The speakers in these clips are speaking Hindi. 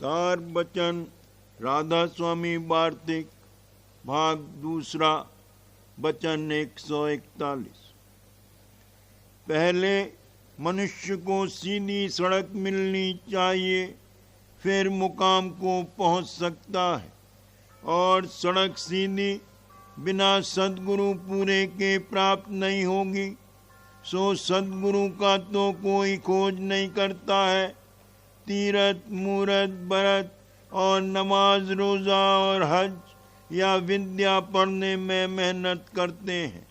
सार बचन राधा स्वामी वार्तिक भाग दूसरा वचन 141। पहले मनुष्य को सीधी सड़क मिलनी चाहिए, फिर मुकाम को पहुंच सकता है। और सड़क सीधी बिना सद्गुरु पूरे के प्राप्त नहीं होगी। सो सद्गुरु का तो कोई खोज नहीं करता है। तीरथ, मूरत, व्रत और नमाज, रोज़ा और हज या विद्या पढ़ने में मेहनत करते हैं।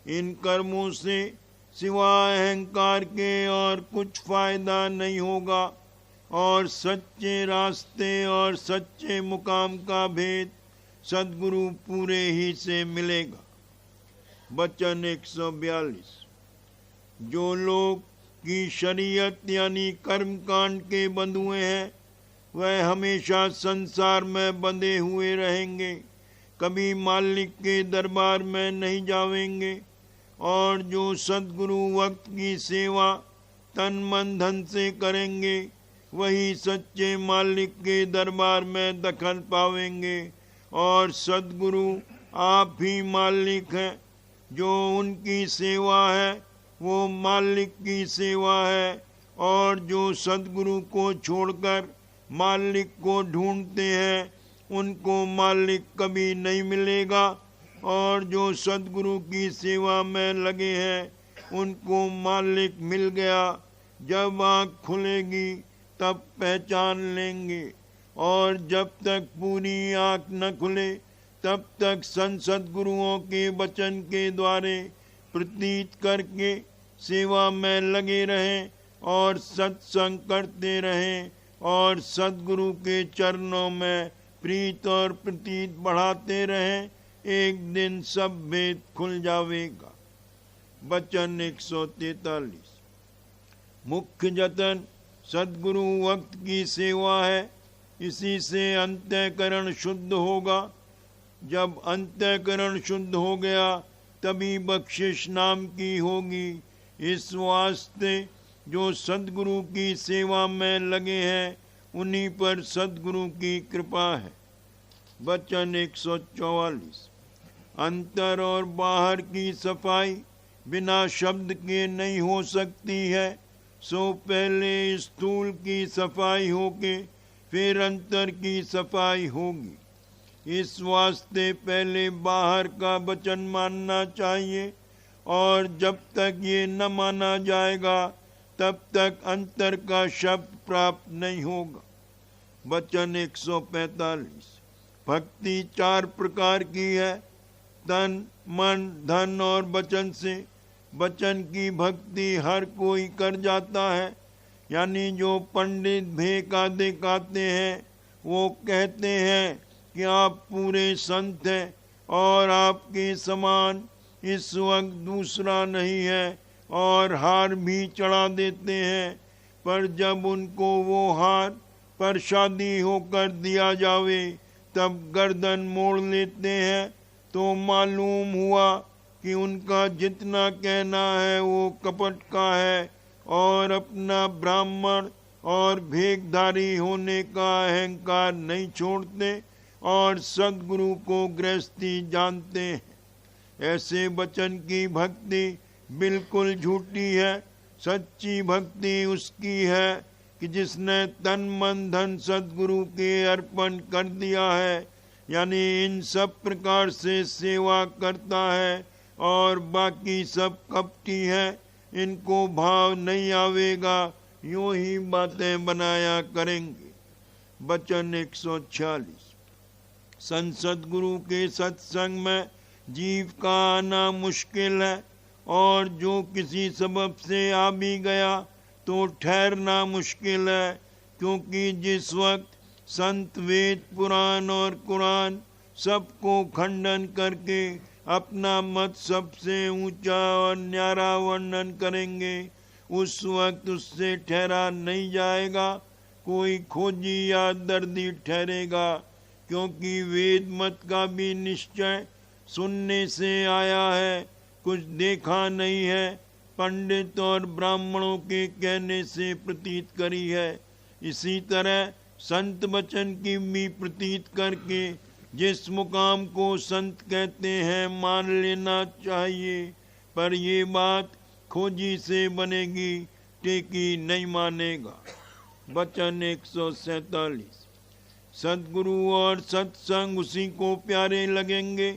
इन कर्मों से सिवाय अहंकार के और कुछ फायदा नहीं होगा और सच्चे रास्ते और सच्चे मुकाम का भेद सद्गुरु पूरे ही से मिलेगा। वचन 142। जो लोग की शरीयत यानी कर्म कांड के बंधुए हैं, वह हमेशा संसार में बंधे हुए रहेंगे, कभी मालिक के दरबार में नहीं जावेंगे। और जो सद्गुरु वक्त की सेवा तन मन धन से करेंगे, वही सच्चे मालिक के दरबार में दखल पावेंगे। और सद्गुरु आप ही मालिक हैं। जो उनकी सेवा है वो मालिक की सेवा है। और जो सद्गुरु को छोड़कर मालिक को ढूंढते हैं, उनको मालिक कभी नहीं मिलेगा। और जो सद्गुरु की सेवा में लगे हैं, उनको मालिक मिल गया। जब आँख खुलेगी तब पहचान लेंगे, और जब तक पूरी आँख न खुले तब तक संत सद्गुरुओं के वचन के द्वारे प्रतीत करके सेवा में लगे रहें और सत्संग करते रहें और सद्गुरु के चरणों में प्रीत और प्रतीत बढ़ाते रहें। एक दिन सब भेद खुल जावेगा। वचन 143। मुख्य जतन सद्गुरु वक्त की सेवा है। इसी से अंतःकरण शुद्ध होगा। जब अंतःकरण शुद्ध हो गया तभी बख्शिश नाम की होगी। इस वास्ते जो सद्गुरु की सेवा में लगे हैं, उन्हीं पर सद्गुरु की कृपा है। वचन 144। अंतर और बाहर की सफाई बिना शब्द के नहीं हो सकती है। सो पहले स्थूल की सफाई होके फिर अंतर की सफाई होगी। इस वास्ते पहले बाहर का वचन मानना चाहिए, और जब तक ये न माना जाएगा तब तक अंतर का शब्द प्राप्त नहीं होगा। वचन 145। भक्ति 4 प्रकार की है, तन, मन, धन और वचन से। वचन की भक्ति हर कोई कर जाता है, यानी जो पंडित भेका दिखाते हैं, वो कहते हैं कि आप पूरे संत हैं और आपके समान इस वक्त दूसरा नहीं है, और हार भी चढ़ा देते हैं। पर जब उनको वो हार प्रसादी होकर दिया जावे तब गर्दन मोड़ लेते हैं। तो मालूम हुआ कि उनका जितना कहना है वो कपट का है, और अपना ब्राह्मण और भेखधारी होने का अहंकार नहीं छोड़ते और सद्गुरु को गृहस्थी जानते हैं। ऐसे वचन की भक्ति बिल्कुल झूठी है। सच्ची भक्ति उसकी है कि जिसने तन मन धन सद्गुरु के अर्पण कर दिया है, यानी इन सब प्रकार से सेवा करता है, और बाकी सब कपटी है। इनको भाव नहीं आवेगा, यूं ही बातें बनाया करेंगे। वचन 146। संत सद्गुरु के सत्संग में जीव का आना मुश्किल है, और जो किसी सबब से आ भी गया तो ठहरना मुश्किल है। क्योंकि जिस वक्त संत वेद पुराण और कुरान सबको खंडन करके अपना मत सबसे ऊंचा और न्यारा वर्णन करेंगे, उस वक्त उससे ठहरा नहीं जाएगा। कोई खोजी या दर्दी ठहरेगा, क्योंकि वेद मत का भी निश्चय सुनने से आया है, कुछ देखा नहीं है। पंडित और ब्राह्मणों के कहने से प्रतीत करी है। इसी तरह संत वचन की भी प्रतीत करके जिस मुकाम को संत कहते हैं मान लेना चाहिए, पर ये बात खोजी से बनेगी, टेकी नहीं मानेगा। वचन 147। सद्गुरु और सत्संग उसी को प्यारे लगेंगे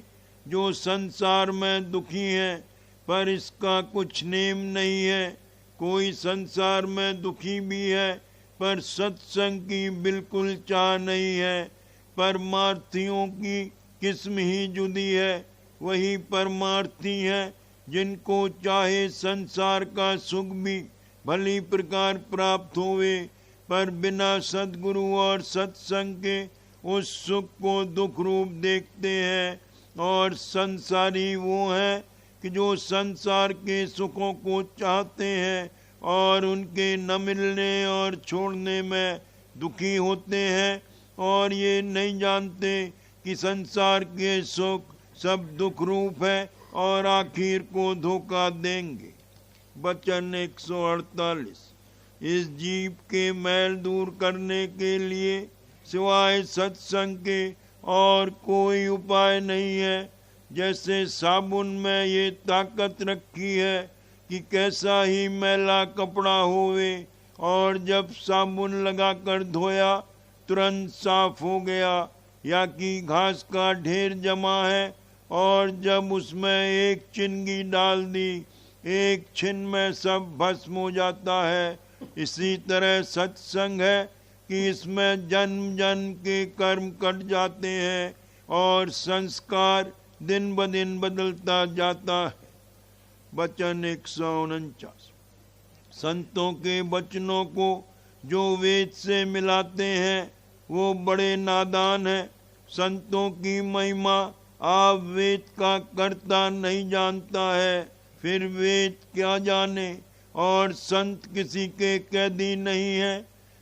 जो संसार में दुखी है, पर इसका कुछ नेम नहीं है। कोई संसार में दुखी भी है पर सत्संग की बिल्कुल चाह नहीं है। परमार्थियों की किस्म ही जुदी है। वही परमार्थी है जिनको चाहे संसार का सुख भी भली प्रकार प्राप्त होवे, पर बिना सद्गुरु और सत्संग के उस सुख को दुख रूप देखते हैं। और संसारी वो है कि जो संसार के सुखों को चाहते हैं और उनके न मिलने और छोड़ने में दुखी होते हैं, और ये नहीं जानते कि संसार के सुख सब दुख रूप है और आखिर को धोखा देंगे। वचन 148। इस जीव के मैल दूर करने के लिए सिवाय सत्संग के और कोई उपाय नहीं है। जैसे साबुन में ये ताकत रखी है कि कैसा ही मैला कपड़ा होवे, और जब साबुन लगाकर धोया तुरंत साफ हो गया, या कि घास का ढेर जमा है और जब उसमें एक चिंगी डाल दी, एक छिन में सब भस्म हो जाता है। इसी तरह सत्संग है कि इसमें जन्म जन्म के कर्म कट जाते हैं और संस्कार दिन ब दिन बदलता जाता है। वचन 149। संतों के वचनों को जो वेद से मिलाते हैं वो बड़े नादान हैं। संतों की महिमा आप वेद का कर्ता नहीं जानता है, फिर वेद क्या जाने। और संत किसी के कैदी नहीं है।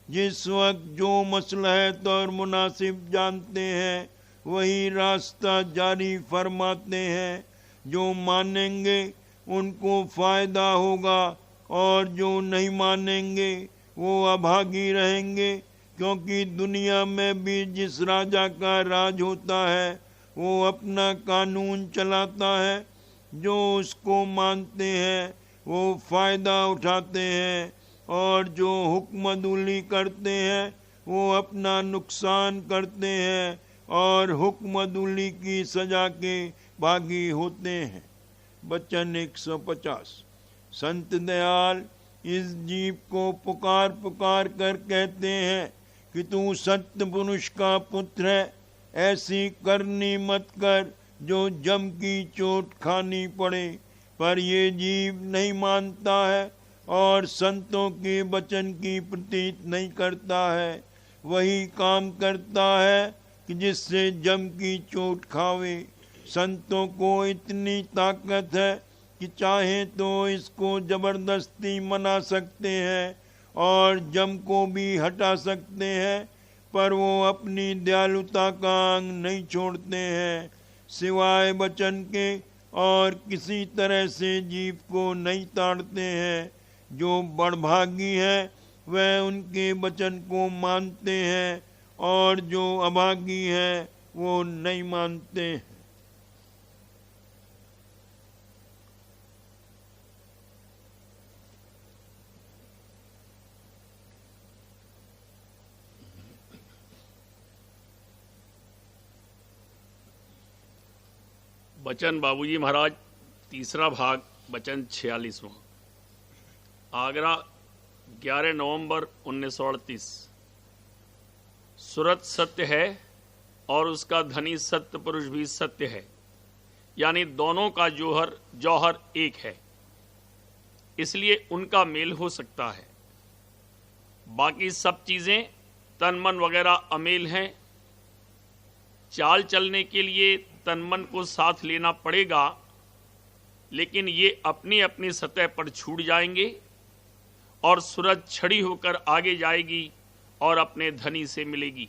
जिस वक्त जो मसलहत और मुनासिब जानते हैं वही रास्ता जारी फरमाते हैं। जो मानेंगे उनको फायदा होगा और जो नहीं मानेंगे वो अभागी रहेंगे, क्योंकि दुनिया में भी जिस राजा का राज होता है वो अपना कानून चलाता है। जो उसको मानते हैं वो फायदा उठाते हैं, और जो हुक्मदुली करते हैं वो अपना नुकसान करते हैं और हुक्मदुली की सजा के भागी होते हैं। वचन 150। संत दयाल इस जीव को पुकार पुकार कर कहते हैं कि तू सत्य पुरुष का पुत्र है। ऐसी करनी मत कर जो जम की चोट खानी पड़े। पर ये जीव नहीं मानता है और संतों के वचन की प्रतीत नहीं करता है। वही काम करता है कि जिससे जम की चोट खावे। संतों को इतनी ताकत है कि चाहे तो इसको जबरदस्ती मना सकते हैं और जम को भी हटा सकते हैं, पर वो अपनी दयालुता का अंग नहीं छोड़ते हैं। सिवाय वचन के और किसी तरह से जीव को नहीं ताड़ते हैं। जो बड़भागी है वह उनके वचन को मानते हैं, और जो अभागी है वो नहीं मानते हैं। वचन बाबूजी महाराज, तीसरा भाग, वचन 46वां। आगरा, 11 नवंबर 1938। सूरत सत्य है और उसका धनी सत्य पुरुष भी सत्य है, यानी दोनों का जौहर एक है, इसलिए उनका मेल हो सकता है। बाकी सब चीजें तन मन वगैरह अमेल हैं। चाल चलने के लिए तन मन को साथ लेना पड़ेगा, लेकिन ये अपनी अपनी सतह पर छूट जाएंगे और सूरज छड़ी होकर आगे जाएगी और अपने धनी से मिलेगी।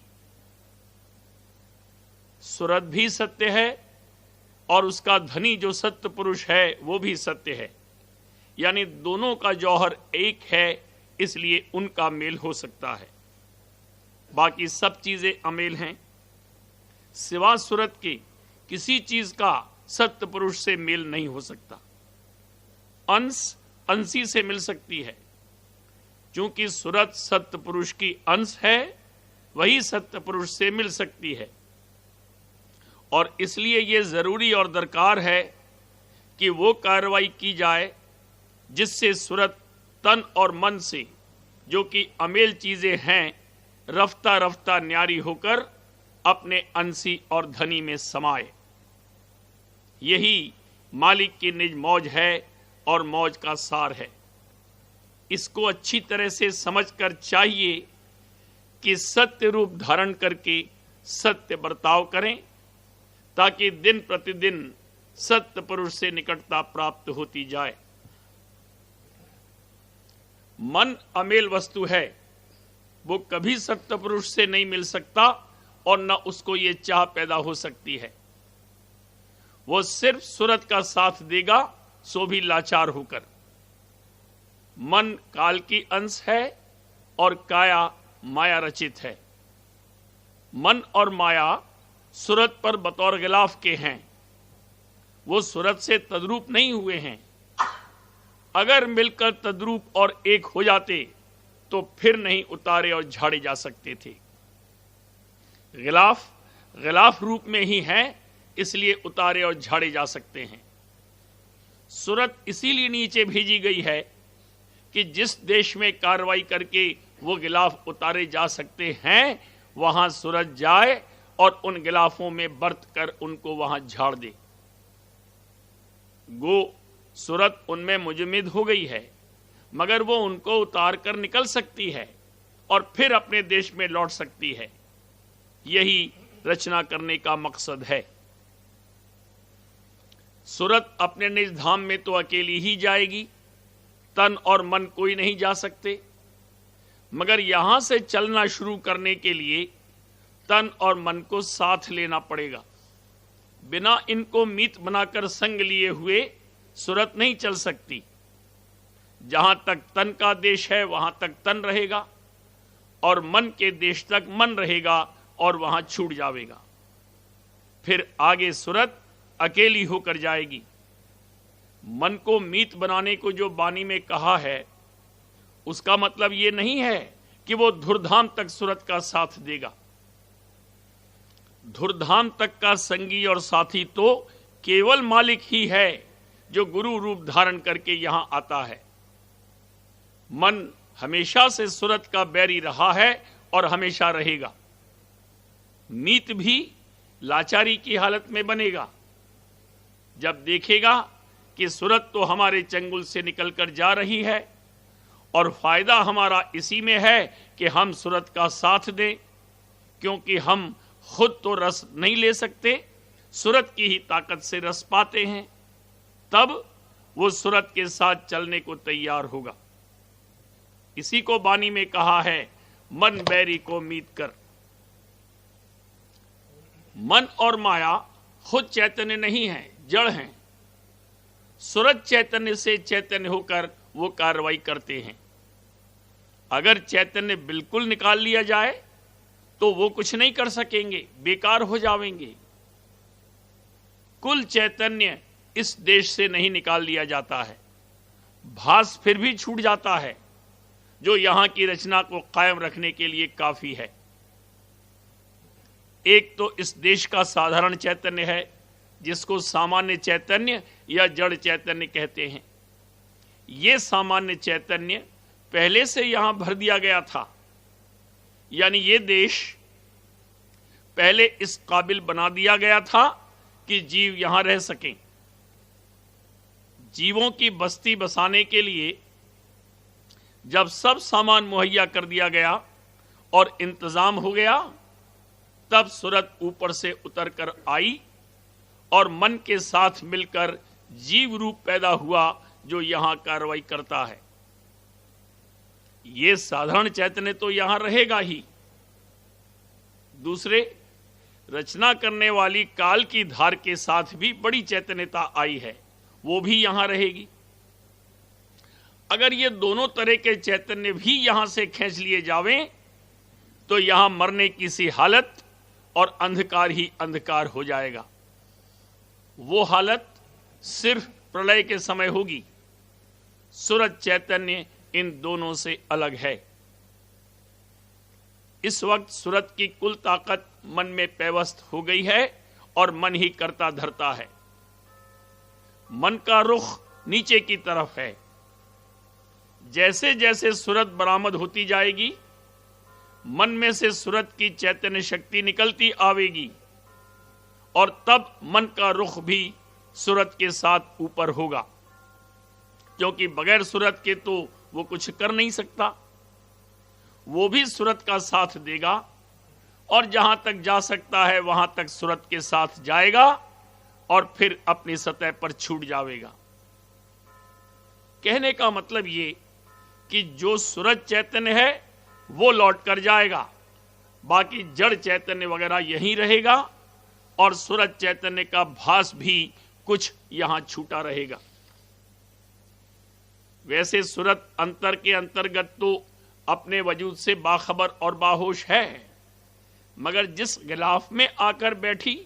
सूरज भी सत्य है और उसका धनी जो सत्य पुरुष है वो भी सत्य है, यानी दोनों का जौहर एक है, इसलिए उनका मेल हो सकता है। बाकी सब चीजें अमेल हैं। सिवा सूरत के किसी चीज का सत्य पुरुष से मेल नहीं हो सकता। अंश अंशी से मिल सकती है, क्योंकि सूरत सत्य पुरुष की अंश है, वही सत्य पुरुष से मिल सकती है। और इसलिए यह जरूरी और दरकार है कि वो कार्रवाई की जाए जिससे सूरत तन और मन से, जो कि अमेल चीजें हैं, रफ्ता रफ्ता न्यारी होकर अपने अंशी और धनी में समाए। यही मालिक की निज मौज है और मौज का सार है। इसको अच्छी तरह से समझकर चाहिए कि सत्य रूप धारण करके सत्य बर्ताव करें, ताकि दिन प्रतिदिन सत्य पुरुष से निकटता प्राप्त होती जाए। मन अमेल वस्तु है, वो कभी सत्य पुरुष से नहीं मिल सकता और न उसको ये चाह पैदा हो सकती है। वो सिर्फ सूरत का साथ देगा, सो भी लाचार होकर। मन काल की अंश है और काया माया रचित है। मन और माया सूरत पर बतौर गिलाफ के हैं, वो सूरत से तद्रूप नहीं हुए हैं। अगर मिलकर तद्रूप और एक हो जाते तो फिर नहीं उतारे और झाड़े जा सकते थे। गिलाफ रूप में ही हैं, इसलिए उतारे और झाड़े जा सकते हैं। सूरत इसीलिए नीचे भेजी गई है कि जिस देश में कार्रवाई करके वो गिलाफ उतारे जा सकते हैं, वहां सूरत जाए और उन गिलाफों में बरत कर उनको वहां झाड़ दे। गो सूरत उनमें मुजमिद हो गई है, मगर वो उनको उतार कर निकल सकती है और फिर अपने देश में लौट सकती है। यही रचना करने का मकसद है। सूरत अपने निज धाम में तो अकेली ही जाएगी, तन और मन कोई नहीं जा सकते। मगर यहां से चलना शुरू करने के लिए तन और मन को साथ लेना पड़ेगा। बिना इनको मीत बनाकर संग लिए हुए सूरत नहीं चल सकती। जहां तक तन का देश है वहां तक तन रहेगा, और मन के देश तक मन रहेगा और वहां छूट जाएगा। फिर आगे सूरत अकेली होकर जाएगी। मन को मीत बनाने को जो बानी में कहा है, उसका मतलब यह नहीं है कि वो धुरधाम तक सूरत का साथ देगा। धुरधाम तक का संगी और साथी तो केवल मालिक ही है, जो गुरु रूप धारण करके यहां आता है। मन हमेशा से सूरत का बैरी रहा है और हमेशा रहेगा। मीत भी लाचारी की हालत में बनेगा, जब देखेगा कि सूरत तो हमारे चंगुल से निकलकर जा रही है और फायदा हमारा इसी में है कि हम सूरत का साथ दें, क्योंकि हम खुद तो रस नहीं ले सकते, सूरत की ही ताकत से रस पाते हैं। तब वो सूरत के साथ चलने को तैयार होगा। इसी को बानी में कहा है, मन बैरी को मीत कर। मन और माया खुद चैतन्य नहीं है, जड़ हैं। सूरत चैतन्य से चैतन्य होकर वो कार्रवाई करते हैं। अगर चैतन्य बिल्कुल निकाल लिया जाए तो वो कुछ नहीं कर सकेंगे, बेकार हो जाएंगे। कुल चैतन्य इस देश से नहीं निकाल लिया जाता है, भास फिर भी छूट जाता है, जो यहां की रचना को कायम रखने के लिए काफी है। एक तो इस देश का साधारण चैतन्य है, जिसको सामान्य चैतन्य या जड़ चैतन्य कहते हैं। यह सामान्य चैतन्य पहले से यहां भर दिया गया था, यानी ये देश पहले इस काबिल बना दिया गया था कि जीव यहां रह सकें। जीवों की बस्ती बसाने के लिए जब सब सामान मुहैया कर दिया गया और इंतजाम हो गया, तब सूरत ऊपर से उतरकर आई और मन के साथ मिलकर जीव रूप पैदा हुआ, जो यहां कार्रवाई करता है। यह साधारण चैतन्य तो यहां रहेगा ही। दूसरे, रचना करने वाली काल की धार के साथ भी बड़ी चैतन्यता आई है, वो भी यहां रहेगी। अगर ये दोनों तरह के चैतन्य भी यहां से खींच लिए जावें तो यहां मरने की सी हालत और अंधकार ही अंधकार हो जाएगा। वो हालत सिर्फ प्रलय के समय होगी। सूरज चैतन्य इन दोनों से अलग है। इस वक्त सूरज की कुल ताकत मन में पैवस्त हो गई है और मन ही करता धरता है। मन का रुख नीचे की तरफ है। जैसे जैसे सूरज बरामद होती जाएगी, मन में से सूरज की चैतन्य शक्ति निकलती आवेगी और तब मन का रुख भी सूरज के साथ ऊपर होगा, क्योंकि बगैर सूरज के तो वो कुछ कर नहीं सकता। वो भी सूरज का साथ देगा और जहां तक जा सकता है वहां तक सूरज के साथ जाएगा और फिर अपनी सतह पर छूट जाएगा। कहने का मतलब ये कि जो सूरज चैतन्य है वो लौट कर जाएगा, बाकी जड़ चैतन्य वगैरह यहीं रहेगा और सूरज चैतन्य का भास भी कुछ यहां छूटा रहेगा। वैसे सूरज अंतर के अंतर्गत तो अपने वजूद से बाखबर और बाहोश है, मगर जिस गिलाफ में आकर बैठी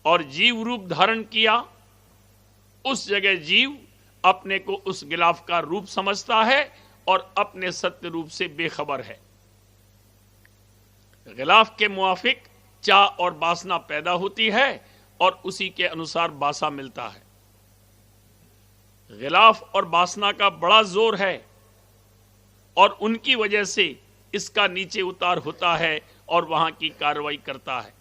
और जीव रूप धारण किया, उस जगह जीव अपने को उस गिलाफ का रूप समझता है और अपने सत्य रूप से बेखबर है। गिलाफ के मुआफिक चाह और वासना पैदा होती है और उसी के अनुसार बासा मिलता है। गिलाफ और वासना का बड़ा जोर है और उनकी वजह से इसका नीचे उतार होता है और वहां की कार्रवाई करता है।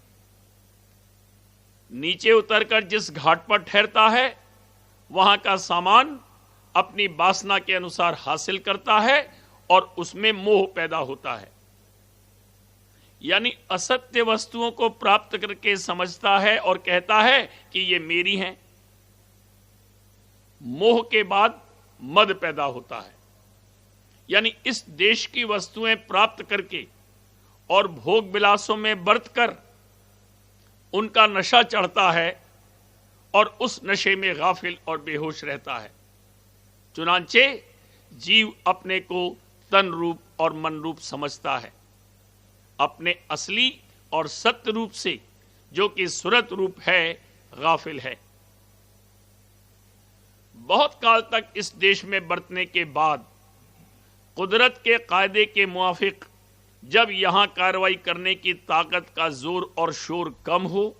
नीचे उतरकर जिस घाट पर ठहरता है वहां का सामान अपनी वासना के अनुसार हासिल करता है और उसमें मोह पैदा होता है। यानी असत्य वस्तुओं को प्राप्त करके समझता है और कहता है कि ये मेरी हैं। मोह के बाद मद पैदा होता है। यानी इस देश की वस्तुएं प्राप्त करके और भोग विलासों में बरतकर उनका नशा चढ़ता है और उस नशे में गाफिल और बेहोश रहता है। चुनांचे जीव अपने को तन रूप और मन रूप समझता है, अपने असली और सत्य रूप से, जो कि सूरत रूप है, गाफिल है। बहुत काल तक इस देश में बरतने के बाद कुदरत के कायदे के मुआफिक जब यहां कार्रवाई करने की ताकत का जोर और शोर कम हो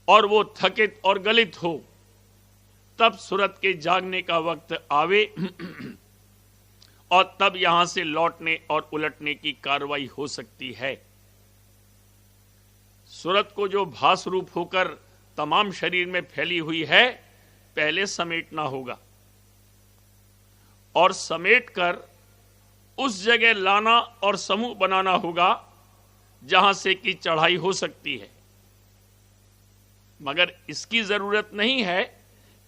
और वो थकित और गलित हो, तब सूरत के जागने का वक्त आवे और तब यहां से लौटने और उलटने की कार्रवाई हो सकती है। सूरत को जो भास रूप होकर तमाम शरीर में फैली हुई है, पहले समेटना होगा और समेटकर उस जगह लाना और समूह बनाना होगा जहां से कि चढ़ाई हो सकती है। मगर इसकी जरूरत नहीं है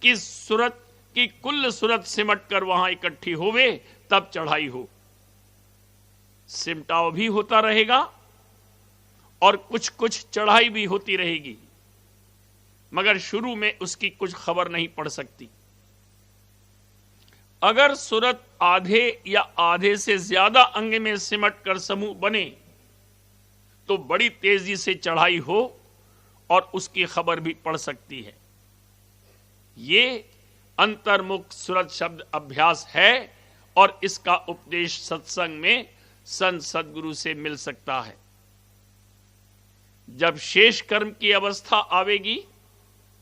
कि सूरत की कुल सूरत सिमट कर वहां इकट्ठी होवे तब चढ़ाई हो। सिमटाव भी होता रहेगा और कुछ कुछ चढ़ाई भी होती रहेगी, मगर शुरू में उसकी कुछ खबर नहीं पड़ सकती। अगर सूरत आधे या आधे से ज्यादा अंग में सिमट कर समूह बने तो बड़ी तेजी से चढ़ाई हो और उसकी खबर भी पड़ सकती है। ये अंतर्मुख सूरत शब्द अभ्यास है और इसका उपदेश सत्संग में संत सदगुरु से मिल सकता है। जब शेष कर्म की अवस्था आवेगी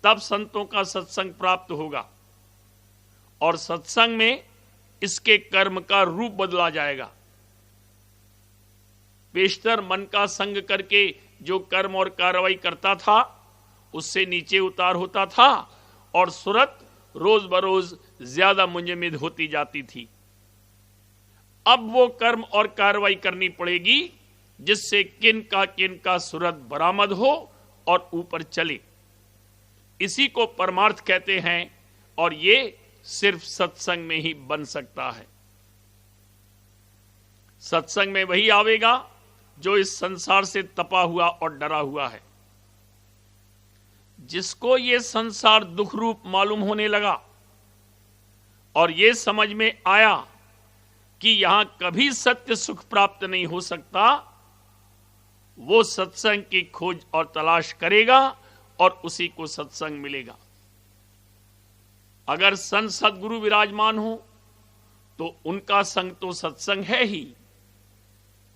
तब संतों का सत्संग प्राप्त होगा और सत्संग में इसके कर्म का रूप बदला जाएगा। पेशतर मन का संग करके जो कर्म और कार्रवाई करता था उससे नीचे उतार होता था और सूरत रोज बरोज ज्यादा मुंजमिद होती जाती थी। अब वो कर्म और कार्रवाई करनी पड़ेगी जिससे किन का सूरत बरामद हो और ऊपर चले। इसी को परमार्थ कहते हैं और ये सिर्फ सत्संग में ही बन सकता है। सत्संग में वही आवेगा जो इस संसार से तपा हुआ और डरा हुआ है। जिसको ये संसार दुख रूप मालूम होने लगा और ये समझ में आया कि यहां कभी सत्य सुख प्राप्त नहीं हो सकता, वो सत्संग की खोज और तलाश करेगा और उसी को सत्संग मिलेगा। अगर संत सद्गुरु विराजमान हो तो उनका संग तो सत्संग है ही,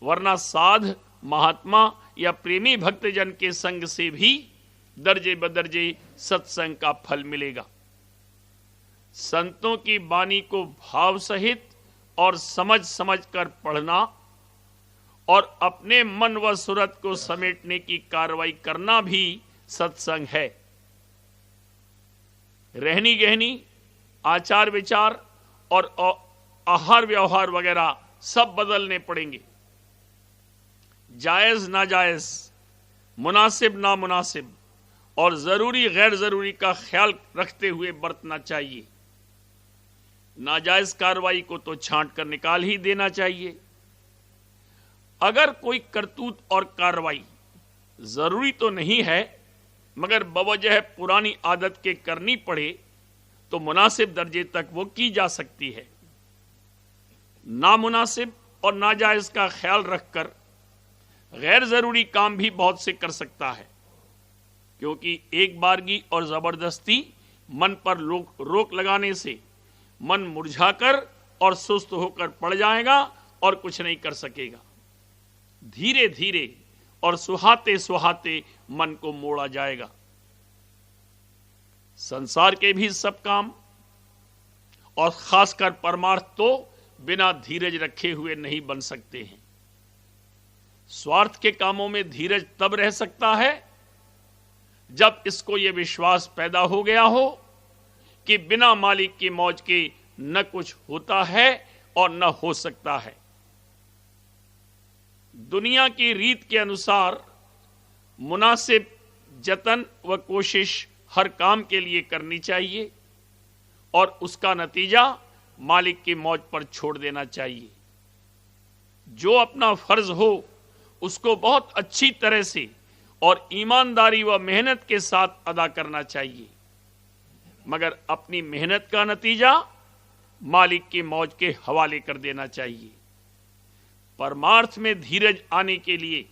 वरना साध महात्मा या प्रेमी भक्तजन के संग से भी दर्जे बदर्जे सत्संग का फल मिलेगा। संतों की वाणी को भाव सहित और समझ समझ कर पढ़ना और अपने मन व सुरत को समेटने की कार्रवाई करना भी सत्संग है। रहनी गहनी, आचार विचार और आहार व्यवहार वगैरह सब बदलने पड़ेंगे। जायज नाजायज, मुनासिब नामुनासिब और जरूरी गैर जरूरी का ख्याल रखते हुए बरतना चाहिए। नाजायज कार्रवाई को तो छांट कर निकाल ही देना चाहिए। अगर कोई करतूत और कार्रवाई जरूरी तो नहीं है मगर बवजह पुरानी आदत के करनी पड़े तो मुनासिब दर्जे तक वो की जा सकती है। नामुनासिब और नाजायज का ख्याल रखकर गैर जरूरी काम भी बहुत से कर सकता है, क्योंकि एक बारगी और जबरदस्ती मन पर रोक लगाने से मन मुरझाकर और सुस्त होकर पड़ जाएगा और कुछ नहीं कर सकेगा। धीरे धीरे और सुहाते सुहाते मन को मोड़ा जाएगा। संसार के भी सब काम और खासकर परमार्थ तो बिना धीरज रखे हुए नहीं बन सकते हैं। स्वार्थ के कामों में धीरज तब रह सकता है जब इसको यह विश्वास पैदा हो गया हो कि बिना मालिक की मौज के न कुछ होता है और न हो सकता है। दुनिया की रीत के अनुसार मुनासिब जतन व कोशिश हर काम के लिए करनी चाहिए और उसका नतीजा मालिक की मौज पर छोड़ देना चाहिए। जो अपना फर्ज हो उसको बहुत अच्छी तरह से और ईमानदारी व मेहनत के साथ अदा करना चाहिए, मगर अपनी मेहनत का नतीजा मालिक की मौज के हवाले कर देना चाहिए। परमार्थ में धीरज आने के लिए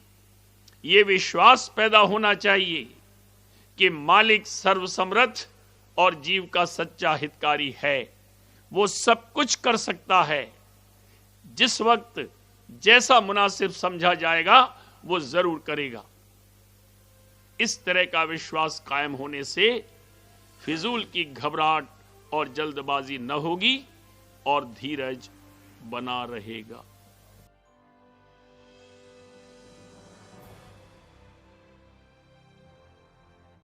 यह विश्वास पैदा होना चाहिए कि मालिक सर्वसमर्थ और जीव का सच्चा हितकारी है। वो सब कुछ कर सकता है। जिस वक्त जैसा मुनासिब समझा जाएगा वो जरूर करेगा। इस तरह का विश्वास कायम होने से फिजूल की घबराहट और जल्दबाजी न होगी और धीरज बना रहेगा।